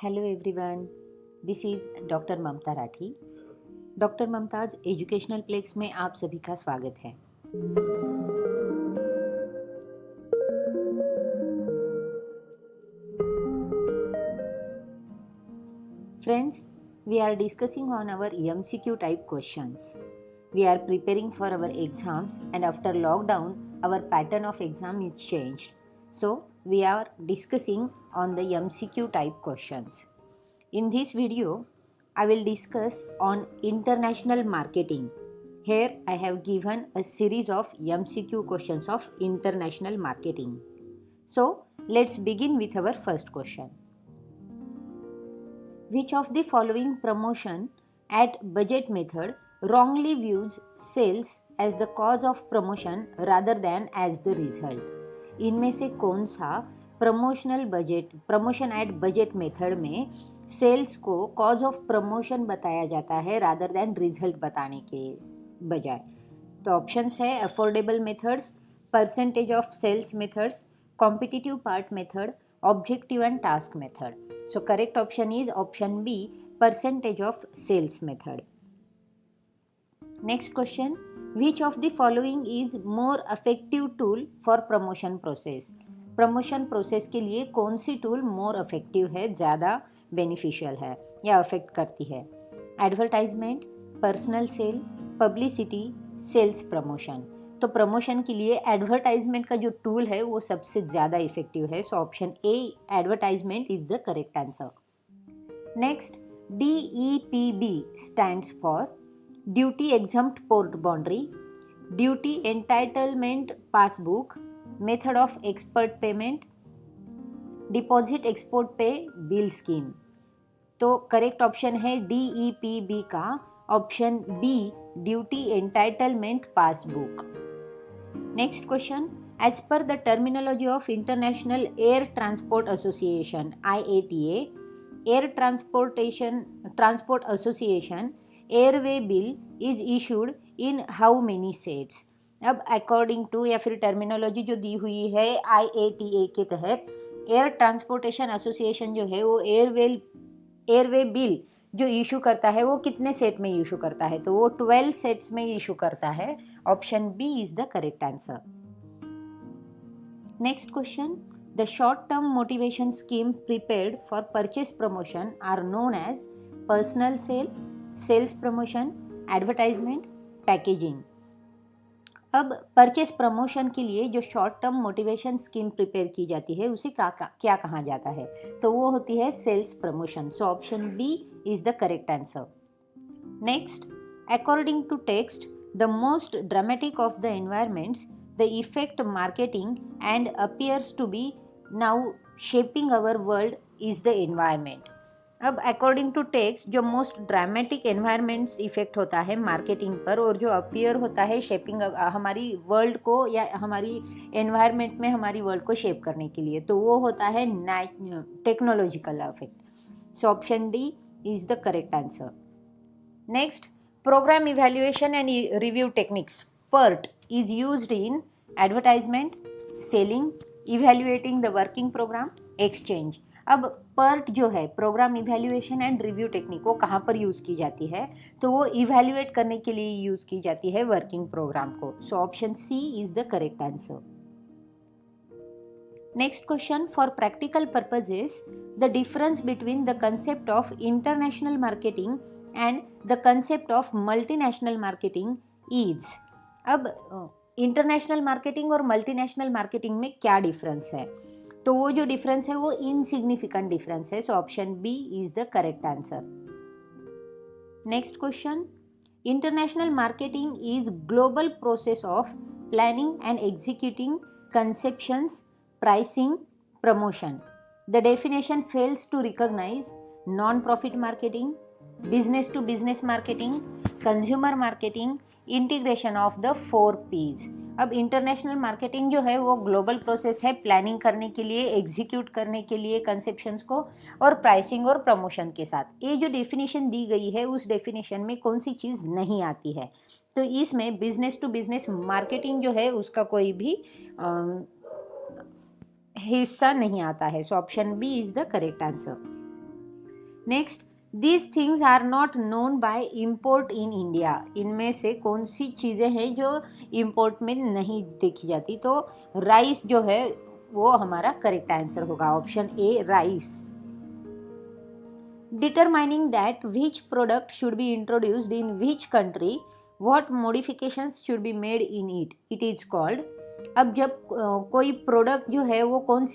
Hello everyone, this is doctor Mamta Rathi. Doctor Mamta's educational plex में आप सभी का स्वागत है। Friends, we are discussing on our MCQ type questions. We are preparing for our exams, and after lockdown, our pattern of exam is changed. So, we are discussing on the MCQ type questions. In this video, I will discuss on international marketing. Here I have given a series of MCQ questions of international marketing. So, let's begin with our first question. Which of the following promotion at budget method wrongly views sales as the cause of promotion rather than as the result? इनमें से कौन सा promotion eight budget method में sales को cause of promotion बताया जाता है rather than result बताने के बजाय? तो ऑप्शंस है affordable methods, percentage of sales methods, competitive part method, objective and task method. So correct option is option B, percentage of sales method. Next question, which of the following is more effective tool for promotion process? Promotion process के लिए कौन सी tool more effective है, ज़्यादा beneficial है या affect करती है? Advertisement, personal sale, publicity, sales promotion. तो प्रमोशन के लिए एडवर्टाइजमेंट का जो टूल है वो सबसे ज़्यादा इफेक्टिव है. So option A advertisement is the correct answer. Next, DEPB stands for duty exempt port boundary, duty entitlement passbook, method of expert payment, deposit export pay bill scheme. तो correct option है DEPB का option B, duty entitlement passbook. Next question, as per the terminology of International Air Transport Association IATA, Air Transport Association, airway bill is issued in how many sets? अब according to या फिर terminology जो दी हुई है IATA के तहत, air transportation association जो है वो एयरवे बिल जो इशू करता है वो कितने सेट में इशू करता है? तो वो 12 सेट्स में इशू करता है. Option B is the correct answer. Next question, the short term motivation scheme prepared for purchase promotion are known as personal sale, sales promotion, advertisement, packaging. अब परचेस प्रमोशन के लिए जो short term motivation scheme prepare की जाती है उसे क्या कहा जाता है? तो वो होती है sales promotion. So option B is the correct answer. Next, according to text, the most dramatic of the environments the effect marketing and appears to be now shaping our world is the environment. अब according to text जो most dramatic environments effect होता है marketing पर और जो appear होता है shaping हमारी वर्ल्ड को या हमारी एनवायरमेंट में हमारी वर्ल्ड को शेप करने के लिए, तो वो होता है technological effect. So option D is the correct answer. Next, program evaluation and review techniques PERT is used in advertisement, selling, evaluating the working program, exchange. अब PERT जो है program evaluation and review technique, वो कहाँ पर use की जाती है? तो वो इवैल्यूएट करने के लिए यूज़ की जाती है वर्किंग प्रोग्राम को. So option C is the correct answer. Next question, for practical purposes the difference between the concept of international marketing and the concept of multinational marketing is. अब international marketing और multinational marketing में क्या difference है? तो वो जो difference है वो इनसिग्निफिकेंट डिफरेंस है. So option B is the correct answer. Next question, international marketing is global process of planning and executing conceptions, pricing, promotion. The definition fails to recognise non profit marketing, business to business marketing, consumer marketing, integration of the 4 P's. अब international marketing जो है वो global process है planning करने के लिए, execute करने के लिए कंसेप्शंस को, और प्राइसिंग और प्रमोशन के साथ. ये जो डेफिनेशन दी गई है उस डेफिनेशन में कौन सी चीज़ नहीं आती है? तो इसमें बिजनेस टू बिजनेस मार्केटिंग जो है उसका कोई भी हिस्सा नहीं आता है. So option B is the correct answer. Next, these things are not known by import in India. इनमें से कौन सी चीज़ें हैं जो इम्पोर्ट में नहीं देखी जाती? तो राइस जो है वो हमारा करेक्ट आंसर होगा, option A rice. Determining that which product should be introduced in which country, what modifications should be made in it, it is called। अब जब कोई प्रोडक्ट जो है वो कौन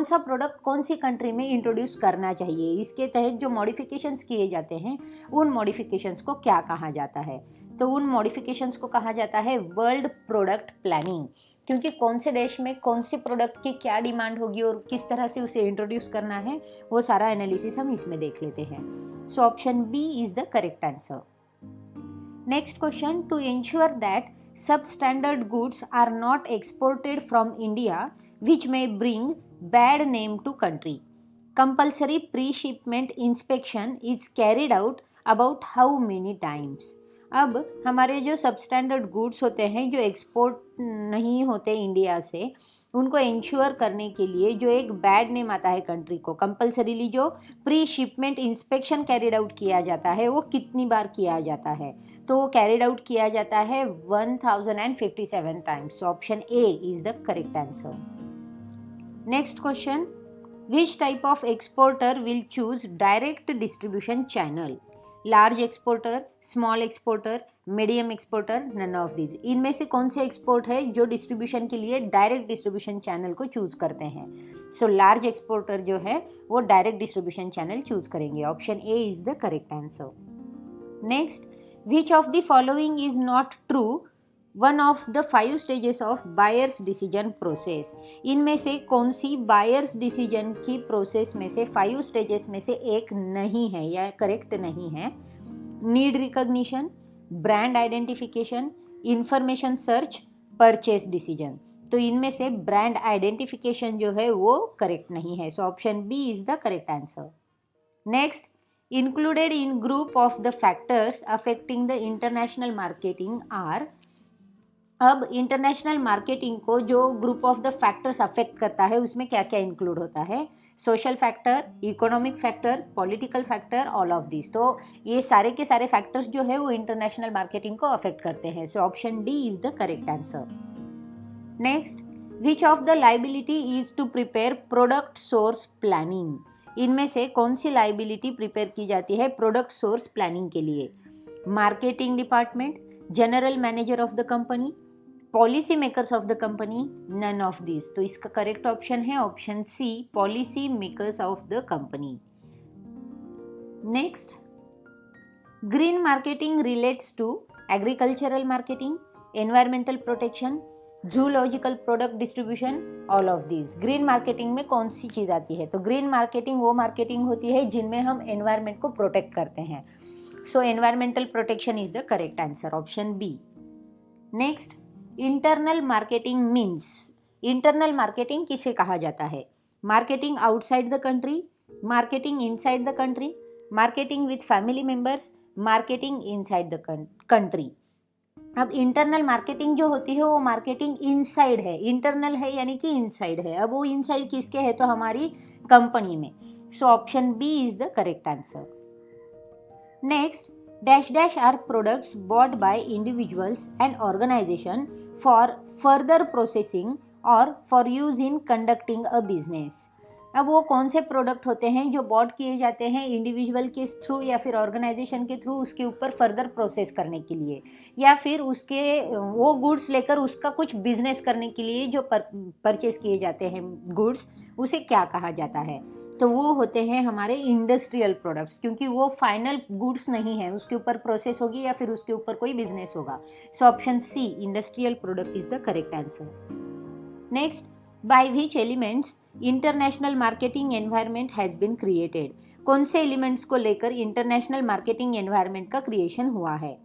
सा प्रोडक्ट कौन सी कंट्री में इंट्रोड्यूस करना चाहिए, इसके तहत जो मॉडिफिकेशंस किए जाते हैं उन मॉडिफिकेशंस को क्या कहा जाता है? तो उन मॉडिफिकेशंस को कहा जाता है वर्ल्ड प्रोडक्ट प्लानिंग, क्योंकि कौन से देश में कौन से प्रोडक्ट की क्या डिमांड होगी और किस तरह से उसे इंट्रोड्यूस करना है, वो सारा एनालिसिस हम इसमें देख लेते हैं। So option B is the correct answer. Next question, to ensure that substandard goods are not exported from India which may bring bad name to country. Compulsory pre-shipment inspection is carried out about how many times? अब हमारे जो substandard goods होते हैं जो export नहीं होते India से, उनको इंश्योर करने के लिए जो एक बैड नेम आता है कंट्री को, कंपल्सरीली जो pre shipment inspection carried out किया जाता है वो कितनी बार किया जाता है? तो वो कैरिड आउट किया जाता है 1057 times. Option A is the correct answer. Next question, which type of exporter will choose direct distribution channel? Large exporter, small exporter, medium exporter, none of these. इनमें से कौन से एक्सपोर्ट है जो डिस्ट्रीब्यूशन के लिए डायरेक्ट डिस्ट्रीब्यूशन चैनल को choose करते हैं? सो लार्ज एक्सपोर्टर जो है वो डायरेक्ट डिस्ट्रीब्यूशन चैनल चूज करेंगे। Option A is the correct answer. Next, which of the following is not true one of the 5 stages of buyers decision process? इनमें से कौन सी बायर्स डिसीजन की process में से 5 स्टेजेस में से एक नहीं है या करेक्ट नहीं है? Need recognition, brand identification, information search, purchase decision. तो इनमें से ब्रांड आइडेंटिफिकेशन जो है वो करेक्ट नहीं है। So option B is the correct answer. Next, included in group of the factors affecting the international marketing are. अब इंटरनेशनल मार्केटिंग को जो group of the factors affect करता है उसमें क्या क्या इंक्लूड होता है? Social factor, economic factor, political factor, all of this. तो ये सारे के सारे फैक्टर्स जो है वो इंटरनेशनल मार्केटिंग को अफेक्ट करते हैं। So option D is the correct answer. Next, which of the liability is to prepare product source planning? इनमें से कौन सी लाइबिलिटी प्रिपेयर की जाती है प्रोडक्ट सोर्स प्लानिंग के लिए? Marketing department, general manager of the company, policy makers of the company, none of this. तो इसका करेक्ट ऑप्शन है option C, policy makers of the company. Next, green marketing relates to agricultural marketing, environmental protection, zoological product distribution, all of this. Green marketing में कौन सी चीज़ आती है? तो green marketing वो marketing होती है जिनमें हम एनवायरमेंट को प्रोटेक्ट करते हैं। So environmental protection is the correct answer, option B. Next, internal marketing means. Internal marketing किसे कहा जाता है? Marketing outside the country, marketing inside the country, marketing with family members, marketing inside the country. अब internal marketing जो होती है वो marketing inside है, इंटरनल है यानी कि इनसाइड है। अब वो इनसाइड किसके है? तो हमारी कंपनी में। So option B is the correct answer. Next, dash dash are products bought by individuals and organization for further processing or for use in conducting a business। अब वो कौन से प्रोडक्ट होते हैं जो बॉट किए जाते हैं इंडिविजुअल के थ्रू या फिर ऑर्गेनाइजेशन के थ्रू उसके ऊपर फर्दर प्रोसेस करने के लिए, या फिर उसके वो गुड्स लेकर उसका कुछ बिजनेस करने के लिए जो परचेस किए जाते हैं गुड्स, उसे क्या कहा जाता है? तो वो होते हैं हमारे इंडस्ट्रियल प्रोडक्ट्स, क्योंकि वो फाइनल गुड्स नहीं है, उसके ऊपर प्रोसेस होगी या फिर उसके ऊपर कोई बिजनेस होगा। So option C, industrial product is the correct answer. Next, by which elements international marketing environment has been created? कौन से एलिमेंट्स को लेकर इंटरनेशनल मार्केटिंग एनवायरनमेंट का क्रिएशन हुआ है?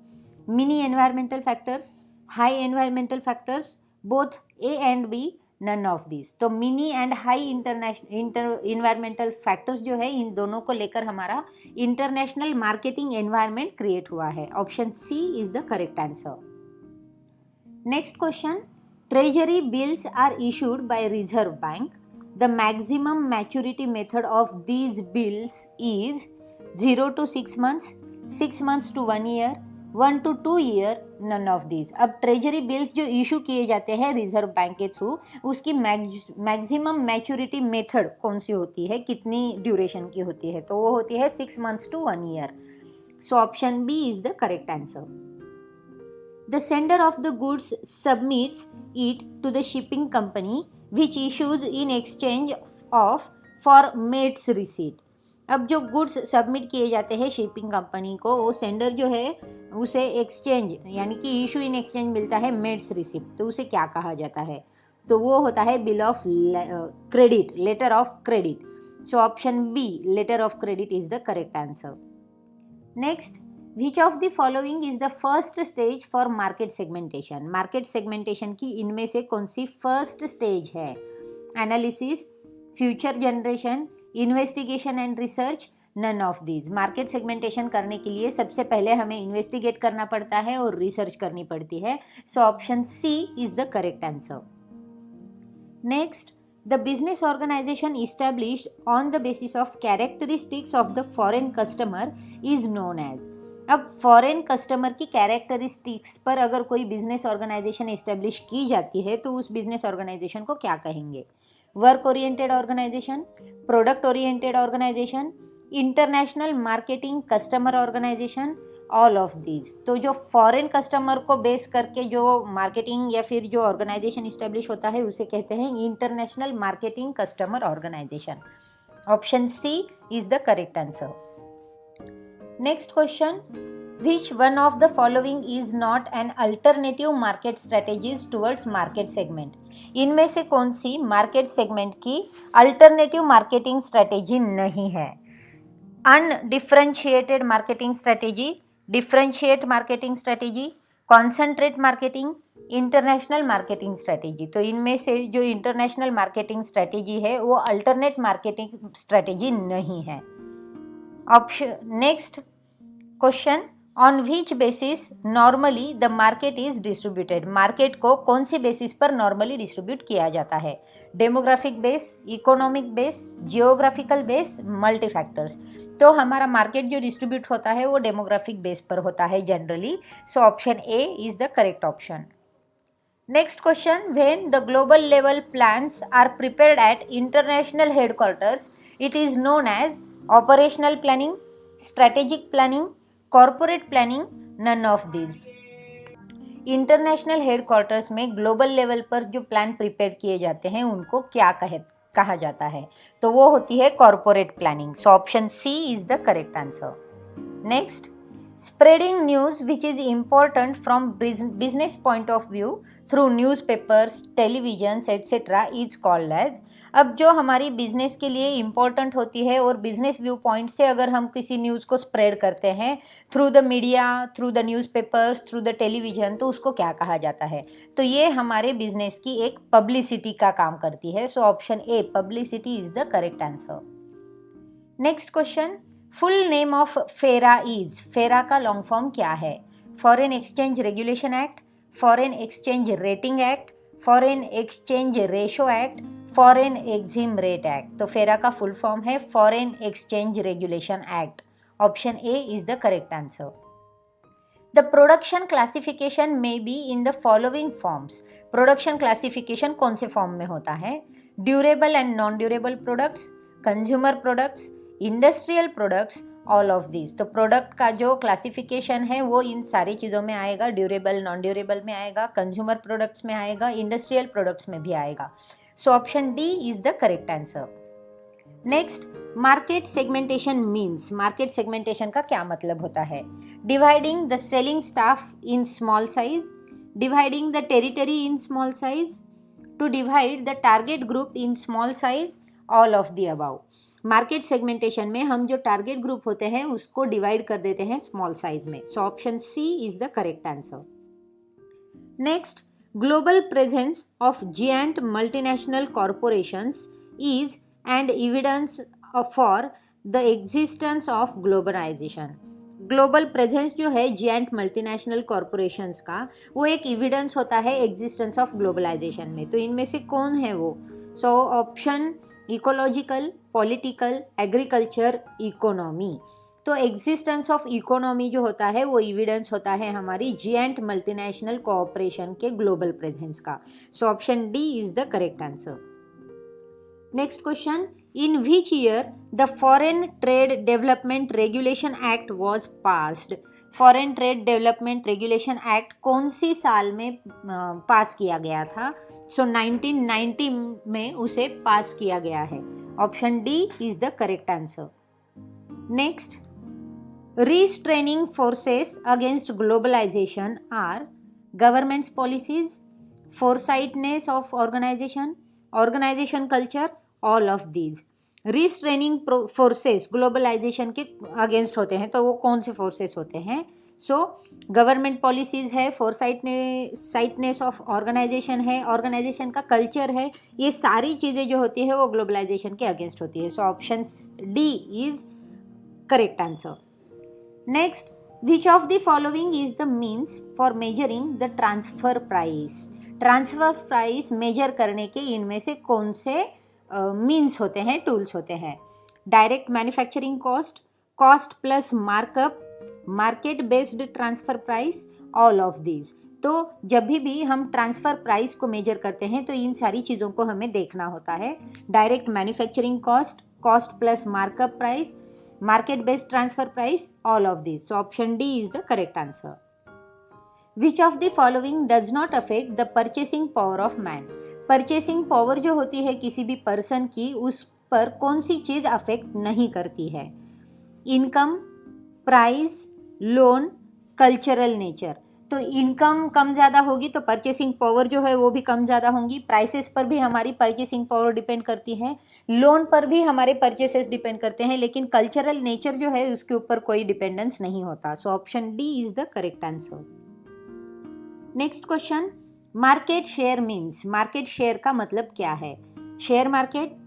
Mini environmental factors, high environmental factors, both A and B, none of this. तो mini and high environmental factors जो है इन दोनों को लेकर हमारा इंटरनेशनल मार्केटिंग एनवायरनमेंट क्रिएट हुआ है। Option C is the correct answer. Next question, treasury bills are issued by Reserve Bank. The maximum maturity method of these bills is 0 to 6 months, 6 months to 1 year, 1 to 2 year, none of these. अब treasury bills जो issue किए जाते हैं reserve bank के through, उसकी maximum maturity method कौन सी होती है, कितनी ड्यूरेशन की होती है, तो वो होती है 6 months to 1 year. So option B is the correct answer. The sender of the goods submits it to the shipping company which issues in exchange of for maid's receipt. अब जो गुड्स सबमिट किए जाते हैं shipping company को, वो sender जो है उसे एक्सचेंज यानी कि इशू इन एक्सचेंज मिलता है मेड्स रिसिप्ट, तो उसे क्या कहा जाता है, तो वो होता है bill of credit, letter of credit. So option B, letter of credit is the correct answer. Next, which of the following is the first stage for market segmentation. Market segmentation की इनमें से कौन सी फर्स्ट स्टेज है? Analysis, future generation, investigation and research, none of these. Market segmentation करने के लिए सबसे पहले हमें इन्वेस्टिगेट करना पड़ता है और रिसर्च करनी पड़ती है. So option C is the correct answer. Next, the business organisation established on the basis of characteristics of the foreign customer is known as. अब फॉरेन कस्टमर की कैरेक्टरिस्टिक्स पर अगर कोई बिजनेस ऑर्गेनाइजेशन इस्टेब्लिश की जाती है तो उस बिजनेस ऑर्गेनाइजेशन को क्या कहेंगे? Work oriented organisation, product oriented organisation, international marketing customer organisation, all of these. तो जो फॉरेन कस्टमर को बेस करके जो मार्केटिंग या फिर जो ऑर्गेनाइजेशन इस्टेब्लिश होता है उसे कहते हैं international marketing customer organisation. Option C is the correct answer. Next question, which one of the following is not an alternative market strategies towards market segment. इनमें से कौन सी मार्केट सेगमेंट की अल्टरनेटिव मार्केटिंग स्ट्रेटेजी नहीं है? Undifferentiated marketing strategy, differentiate marketing strategy, concentrate marketing, international marketing strategy. तो इनमें से जो इंटरनेशनल मार्केटिंग स्ट्रेटेजी है वो अल्टरनेट मार्केटिंग स्ट्रेटेजी नहीं है. Option next question, on which basis normally the market is distributed. Market को कौन सी बेसिस पर नॉर्मली डिस्ट्रीब्यूट किया जाता है? Demographic base, economic base, geographical base, multi factors. तो हमारा मार्केट जो डिस्ट्रीब्यूट होता है वो डेमोग्राफिक बेस पर होता है generally. So option A is the correct option. Next question, when the global level plans are prepared at international headquarters it is known as operational planning, strategic planning, corporate planning, none of these. International headquarters में global level पर जो plan prepare किए जाते हैं उनको क्या कहा जाता है? तो वो होती है corporate planning. So option C is the correct answer. Next, spreading news which is important from business point of view through newspapers, televisions etc. is called as. अब जो हमारी बिजनेस के लिए इम्पॉर्टेंट होती है और बिजनेस व्यू पॉइंट से अगर हम किसी न्यूज़ को स्प्रेड करते हैं through the media, through the newspapers, through the television, तो उसको क्या कहा जाता है? तो ये हमारे बिजनेस की एक पब्लिसिटी का काम करती है. So option A, publicity is the correct answer. Next question, full name of FERA is. FERA का लॉन्ग फॉर्म क्या है? Foreign exchange regulation act, foreign exchange rating act, foreign exchange ratio act, foreign exim rate act. तो FERA का full form है foreign exchange regulation act. Option A is the correct answer. The production classification may be in the following forms. Production classification कौन से form में होता है? Durable and non durable products, consumer products, industrial products, all of this. तो product का जो classification है वो इन सारी चीज़ों में आएगा. ड्यूरेबल, नॉन ड्यूरेबल में आएगा, कंज्यूमर प्रोडक्ट्स में आएगा, इंडस्ट्रियल प्रोडक्ट्स में भी आएगा. So option D is the correct answer. Next, market segmentation means. Market segmentation का क्या मतलब होता है? Dividing the selling staff in small size, dividing the territory in small size, to divide the target group in small size, all of the above. Market segmentation में हम जो target group होते हैं उसको डिवाइड कर देते हैं स्मॉल साइज में. So option C is the correct answer. Next, global presence of giant multinational corporations is and evidence for the existence of globalisation. Global presence जो है जिएंट मल्टीनेशनल कॉरपोरेशंस का, वो एक एविडेंस होता है एग्जिस्टेंस ऑफ ग्लोबलाइजेशन में. तो इनमें से कौन है वो? So option ecological, political, agriculture, economy. तो एग्जिस्टेंस ऑफ इकोनॉमी जो होता है वो एविडेंस होता है हमारी जायंट मल्टीनेशनल कोऑपरेशन के ग्लोबल प्रेजेंस का। सो option D is the correct answer. Next question, in which year the foreign trade development regulation act was passed. Foreign trade development regulation act कौन सी साल में पास किया गया था? सो 1990 में उसे पास किया गया है। Option D is the correct answer. Next, restraining forces against globalization are government's policies, foresightness of organization culture, all of these। restraining forces globalisation के अगेंस्ट होते हैं, तो वो कौन से फोर्सेस होते हैं? सो गवर्नमेंट पॉलिसीज़ है, फोरसाइटनेस ऑफ ऑर्गेनाइजेशन है, ऑर्गेनाइजेशन का कल्चर है, ये सारी चीज़ें जो होती है वो ग्लोबलाइजेशन के अगेंस्ट होती है। So option D is correct answer. Next, which of the following is the means for measuring the transfer price. Transfer price measure करने के इनमें से कौन से मीन्स होते हैं, टूल्स होते हैं? Direct manufacturing cost, cost plus markup, market based transfer price, all of these. तो जब भी हम ट्रांसफ़र प्राइस को मेजर करते हैं तो इन सारी चीज़ों को हमें देखना होता है। Direct manufacturing cost, cost plus markup price, market based transfer price, all of these। so option D is the correct answer। which of the following does not affect the purchasing power of man। purchasing power जो होती है किसी भी person की, उस पर कौन सी चीज़ affect नहीं करती है? Income, price, loan, cultural nature. तो इनकम कम ज़्यादा होगी तो परचेसिंग पावर जो है वो भी कम ज़्यादा होंगी, प्राइसेस पर भी हमारी परचेसिंग पावर डिपेंड करती है, लोन पर भी हमारे परचेसेस डिपेंड करते हैं, लेकिन कल्चरल नेचर जो है उसके ऊपर कोई डिपेंडेंस नहीं होता। सो option D is the correct answer. Next question, market share means. Market share का मतलब क्या है? Share market,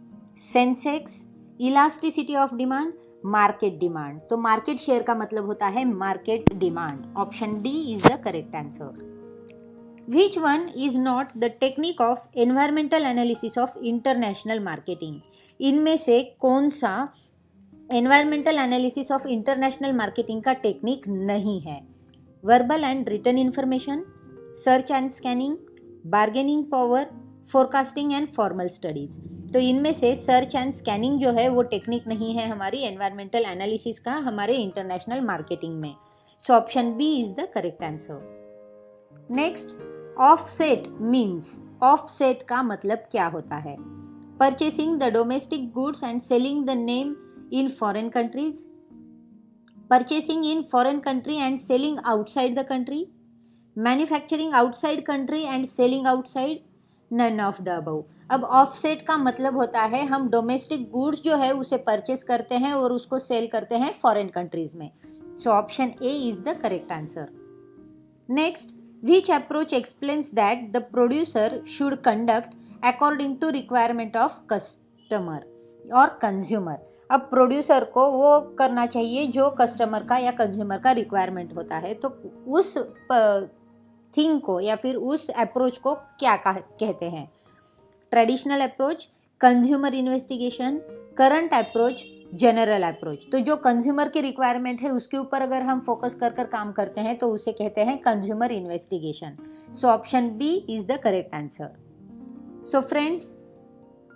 Sensex, elasticity of demand, market demand. तो मार्केट शेयर का मतलब होता है market demand. Option D is the correct answer. Which one is not the technique of environmental analysis of international marketing. इनमें से कौन सा environmental analysis of international marketing का टेक्निक नहीं है? Verbal and written information, search and scanning, bargaining power, forecasting and formal studies. तो इनमें से सर्च एंड स्कैनिंग जो है वो टेक्निक नहीं है हमारी एनवायरमेंटल एनालिसिस का हमारे इंटरनेशनल मार्केटिंग में। So option B is the correct answer. Next, offset means. Offset का मतलब क्या होता है? Purchasing the domestic goods and selling the name in foreign countries, purchasing in foreign country and selling outside the country, manufacturing outside country and selling outside, none of the above. अब offset का मतलब होता है हम domestic goods जो है उसे purchase करते हैं और उसको सेल करते हैं फॉरेन कंट्रीज में। So option A is the correct answer. Next, which approach explains that the producer should conduct according to requirement of customer और कंज्यूमर। अब प्रोड्यूसर को वो करना चाहिए जो कस्टमर का या कंज्यूमर का रिक्वायरमेंट होता है, तो उस थिंग को या फिर उस अप्रोच को क्या कहते हैं? Traditional approach, consumer investigation, current approach, general approach. तो जो कंज्यूमर की रिक्वायरमेंट है उसके ऊपर अगर हम फोकस कर काम करते हैं तो उसे कहते हैं consumer investigation. So option B is the correct answer. So friends,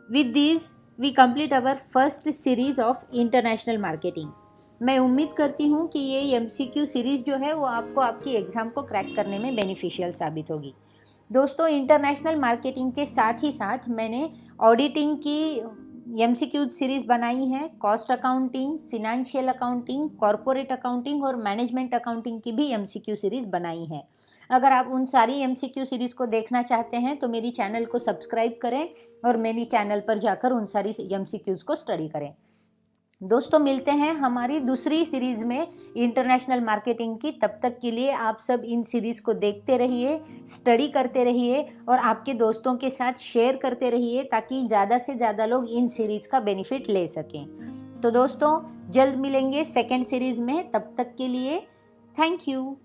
with this we complete our first series of international marketing. मैं उम्मीद करती हूँ कि ये MCQ सीरीज़ जो है वो आपको आपकी एग्ज़ाम को क्रैक करने में बेनिफिशियल साबित होगी। दोस्तों, इंटरनेशनल मार्केटिंग के साथ ही साथ मैंने ऑडिटिंग की MCQ सीरीज़ बनाई है, cost accounting, financial accounting, corporate accounting और मैनेजमेंट अकाउंटिंग की भी MCQ सीरीज़ बनाई है। अगर आप उन सारी MCQ सीरीज़ को देखना चाहते हैं तो मेरी चैनल को सब्सक्राइब करें और मेरी चैनल पर जाकर उन सारी MCQs को स्टडी करें। दोस्तों, मिलते हैं हमारी दूसरी सीरीज़ में इंटरनेशनल मार्केटिंग की। तब तक के लिए आप सब इन सीरीज़ को देखते रहिए, स्टडी करते रहिए और आपके दोस्तों के साथ शेयर करते रहिए ताकि ज़्यादा से ज़्यादा लोग इन सीरीज़ का बेनिफिट ले सकें। तो दोस्तों, जल्द मिलेंगे सेकेंड सीरीज़ में। तब तक के लिए थैंक यू।